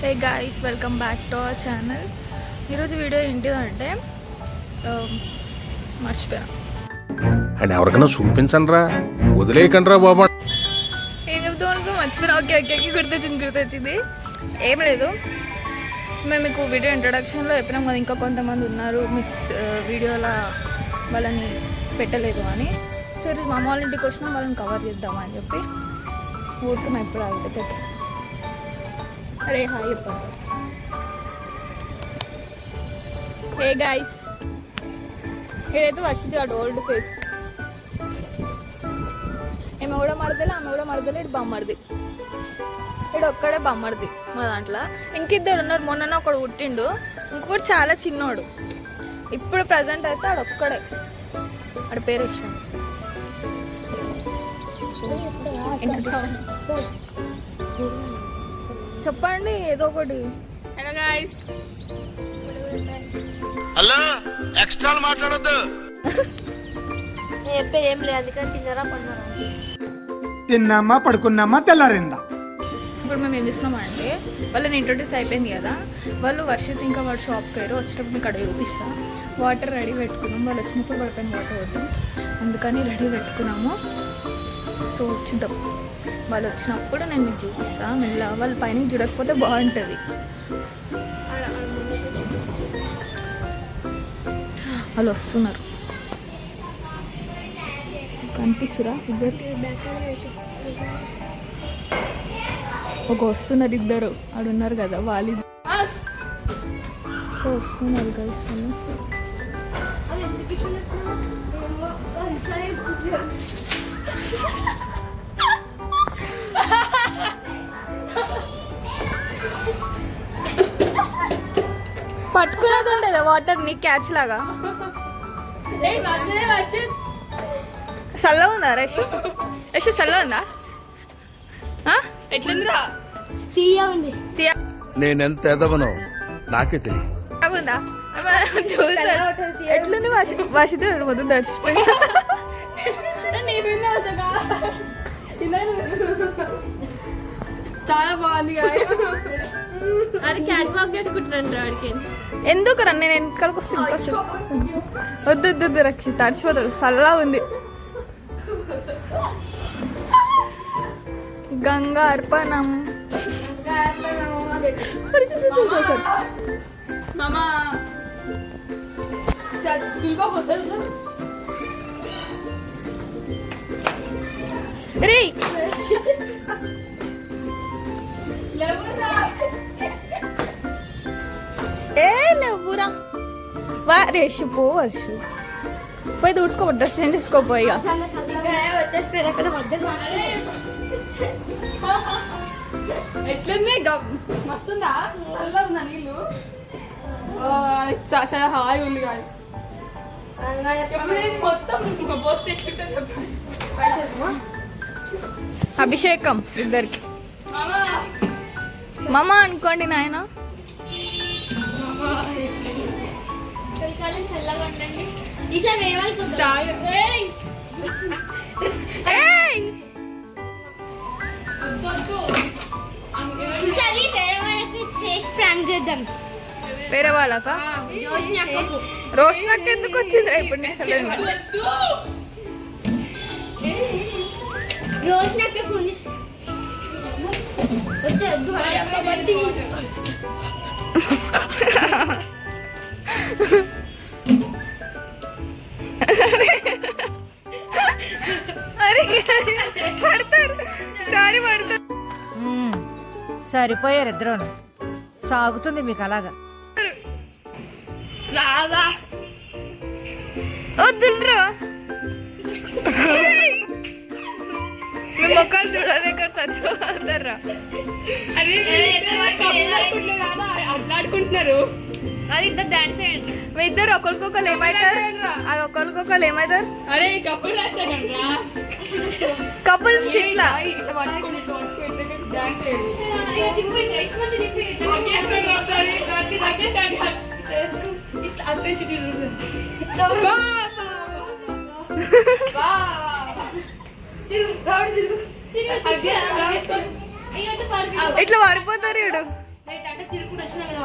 Hey guys, welcome back to our channel. ఈరోజు video ఏంటిదంటే మర్చిపోయాను. అండ్ ఎవరికైనా చూపించండి రా, వదిలేయకండి రా బాబా. ఏం చెప్తాం అనుకో మర్చిపోయినా. ఓకే ఓకే గుర్తొచ్చింది. ఏం లేదు, మేము మీకు వీడియో ఇంట్రొడక్షన్లో చెప్పినాం కదా, ఇంకా కొంతమంది ఉన్నారు మిస్ వీడియోలో వాళ్ళని పెట్టలేదు అని. సో ఈరోజు మా అమ్మ వాళ్ళ ఇంటికి వచ్చినా వాళ్ళని కవర్ చేద్దామని చెప్పి ఊరుతున్నా. ఇప్పుడు ఆగితే అరే హాయ్ చెప్పండి. హే గాయ్స్, ఇదైతే వర్షిత్ గాడు ఓల్డ్ ఫేస్. ఏమో కూడా మడతలే, ఆమె కూడా మడతలే. ఇటు బొమ్మడిది, ఇటు ఒక్కడే బొమ్మడిది మా దాంట్లో. ఇంకిద్దరు ఉన్నారు, మొన్న ఒకడు పుట్టిండు, ఇంకొకటి చాలా చిన్నోడు. ఇప్పుడు ప్రజెంట్ అయితే ఆడు ఒక్కడే, ఆడ పేరు విశ్వం. చెప్పండి ఏదో ఒకటి. Hello guys. హలో, ఎక్స్ట్రా మాట్లాడొద్దు. ఏం లేదు, అందుకని తిన్నారా పన్నారా? తిన్నామా పడుకున్నామా తెల్లారిందా. ఇప్పుడు మేము ఏం చేస్తున్నామంటే, వాళ్ళని ఇంట్రొడ్యూస్ అయిపోయింది కదా, వాళ్ళు వర్షిత్ ఇంకా వాడు షాప్కి పోయారు. వచ్చేటప్పుడు మీకు అక్కడ చూపిస్తా. వాటర్ రెడీ పెట్టుకున్నాం, వాళ్ళు వచ్చినప్పుడు పడిపోయిన వాటర్ వద్దాం అందుకని రెడీ పెట్టుకున్నాము. సో చూద్దాం, వాళ్ళు వచ్చినప్పుడు నేను మీకు చూపిస్తాను. మెల్ల వాళ్ళ పైన చూడకపోతే బాగుంటుంది. వాళ్ళు వస్తున్నారు, కనిపిస్తురా ఇద్దరు? ఒక వస్తున్నారు ఇద్దరు, ఆడున్నారు కదా వాళ్ళు. సో వస్తున్నారు కలిసి. పట్టుకునేది ఉండేదా వాటర్ని క్యాచ్ లాగా? చల్లగా ఉందా రష్? చల్లగా ఉందా? ఎట్లుందిరా? నేనెంత ఎదవనో నాకే తెలియదు. బాగుందా? ఎట్లుంది వాషితో మొదలు దర్శిపోయి చాలా బాగుంది. అది క్యాట్ వాక్ చేసుకుంటున్నాను వాడికి. ఎందుకు రా, నేను వెనకాలకు వస్తాను. వద్దు రక్షి, తడిచిపోతాడు. చల్లగా ఉంది. గంగా అర్పణం. రే లేవురా. రేషు పో, వర్షు పోయి దూడ్చుకో, డ్రెస్ ఏం తీసుకోపోయి. ఎట్లుంది? మస్తుందా? చల్లగా ఉందా నీళ్ళు? చాలా హాయి ఉంది. అభిషేకం ఇద్దరికి. మామ అనుకోండి నాయన. వేరే వాళ్ళకా? రోషనక్క ఎందుకు వచ్చింది ఇప్పుడు? సరిపోయారు ఇద్దరు. సాగుతుంది మీకు అలాగా? వద్దురా, మొక్కలు చూడలేక చచ్చిపోతారా. అట్లాడుకుంటున్నారు. అది ఇద్దరు డాన్స్ చేయండి. మీ ఇద్దరు ఒకరికొకరు ఏమవుతారు? అది ఒకరికొకరు ఏమవుతారు? అరే కపుల్ కపుల్ ఇట్లా ఇట్లా పడిపోతారు. ఇడు అంటే తిరుగుకుంటూ వచ్చినా కదా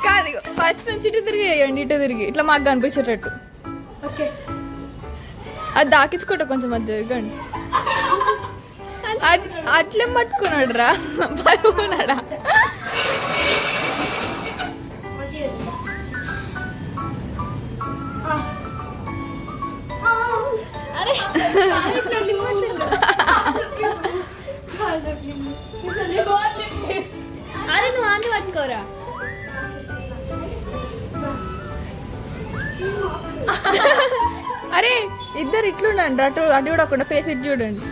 కాదు ఫస్ట్ నుంచి ఇటు తిరిగి వేయండి, ఇటు తిరిగి ఇట్లా మాకు కనిపించేటట్టు. ఓకే అది దాకించుకుంటా కొంచెం అది జరగండి. అట్లే పట్టుకున్నాడు రా పడుకున్నాడా. అరే అరే నువ్వు ఆంది పట్టుకోరా. అరే ఇద్దరు ఇట్లుండండి, అటు అటు చూడకుండా ఫేస్ ఇటు చూడండి.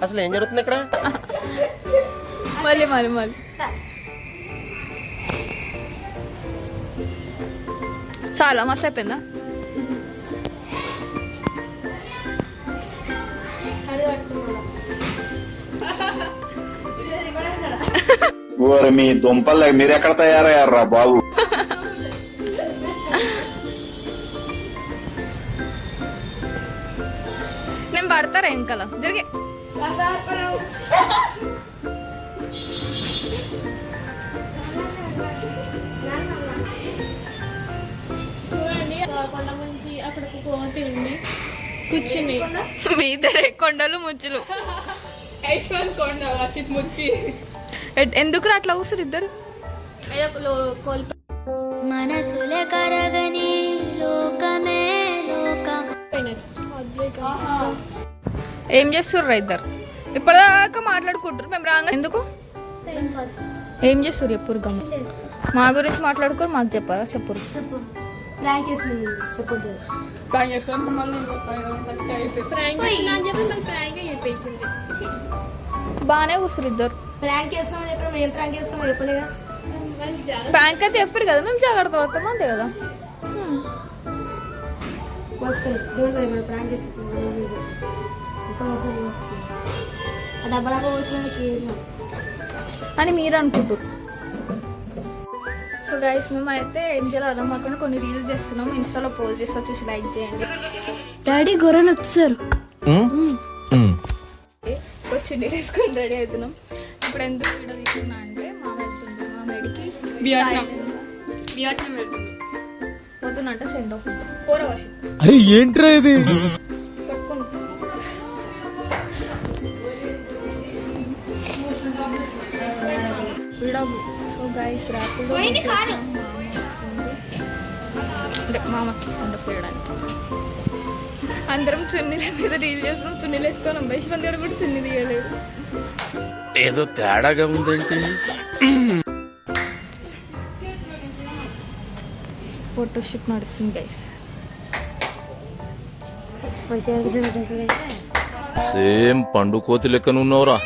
అసలు ఏం జరుగుతుంది ఇక్కడ? మళ్ళీ మళ్ళీ మళ్ళీ చాలా మస్తు అయిపోయిందా? ఓరి మీ దుంపలు మీరు ఎక్కడ తయారయ్యారా బాబు? నేను పడతారా ఇంకలా జరిగే చూడండి కొండ మంచి అక్కడ ఒక కోతి ఉంది కూర్చుని. మీ ఇద్దరే కొండలు ముచ్చులు. ఐశ్వర్ కొండ వర్షిత్ ముచ్చి ఎందుకు అట్లా కూర్చురు ఇద్దరు? ఏదో కోల్ప మనసులే కరగని లోకమే లోకం. ఏం చేస్తుర్రా ఇద్దరు? ఇప్పటిదాకా మాట్లాడుకుంటారు, మేము రాగా ఎందుకు ఏం చేస్తారు? ఎప్పుడు గమ్మ మా గురించి మాట్లాడుకోరు, మాకు చెప్పారా? చెప్పురు. ప్రాంక్ చేస్తుంది చెప్పొద్దు. ప్రాంక్ చేస్తాను మళ్ళీ ప్రాంక్ చేసిన అని చెప్పి మళ్ళీ ప్రాంక్ చెప్పేసింది. బాగానే కూర్చురు ఇద్దరు. ప్రాంక్ చేస్తామని చెప్పి మేము ఏం ప్రాంక్ చేస్తామో చెప్పలేదా? ప్రాంక్ అయితే చెప్పారు కదా, మేము జాగ్రత్త పడతాం అంతే కదా. ప్రాంక్ చేస్తాం డబ్బులాగా పోసినందుకు అని మీరు అనుకుంటారు. సో గైస్ మేము అయితే ఏం చేయాలో అర్థం కాకుండా కొన్ని రీల్స్ చేస్తున్నాం, ఇన్స్టాలో పోస్ట్ చేసి వచ్చేసి లైక్ చేయండి. డాడీ గొర్రెలు వచ్చారు. వచ్చి వేసుకొని రెడీ అవుతున్నాం. ఇప్పుడు ఎందుకు వీడియో తీసుకున్నా అంటే మామ వెళ్తుంది, మా మెడికి వియట్నాం వెళ్తుంది. పోతున్నంటే సెండ్ ఆఫ్ పోర వర్షం అరే ఏంట్రా ఇది? సో గైస్ రాకుండా అంటే మామకి సెండ్ ఆఫ్ వేయడానికి అందరం చున్నీల మీద రీల్ చేస్తున్నాం. చున్నీలు వేసుకొని బయట మంది కూడా చున్నీ తీయలేదు. ఏదో తేడాగా ఉందేంటి? ఫోటోషూట్ నడుస్తుంది గైస్. సేమ్ పండు కోతి లెక్కనున్నావురా.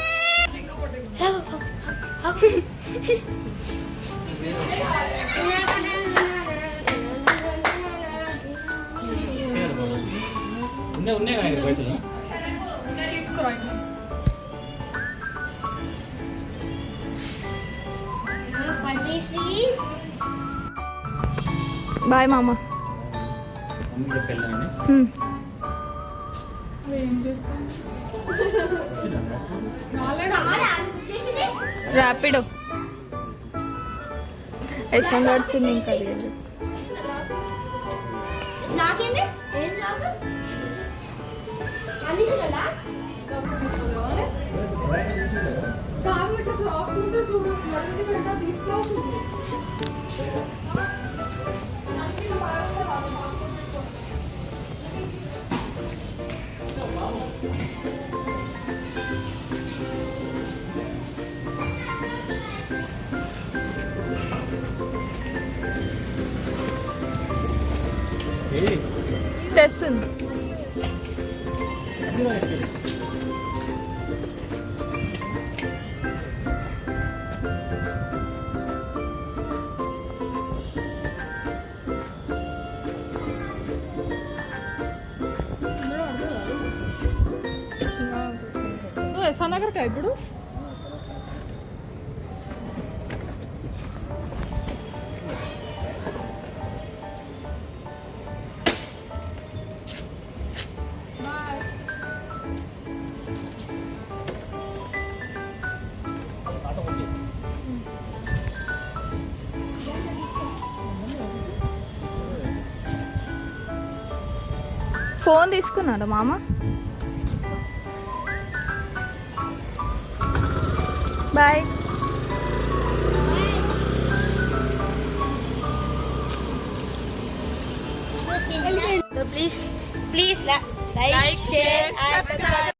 బాయ్ మామ. ర్యాపిడో ఐఫోన్ వచ్చింది ఇంకా నాకేంది ఏం రాదు అన్ని చూడాలా? తెస్తుంది. నువ్వు ఎస్ఆర్ నగర్కా ఇప్పుడు? ఫోన్ తీసుకున్నాడు మామ. Bye. Please like share and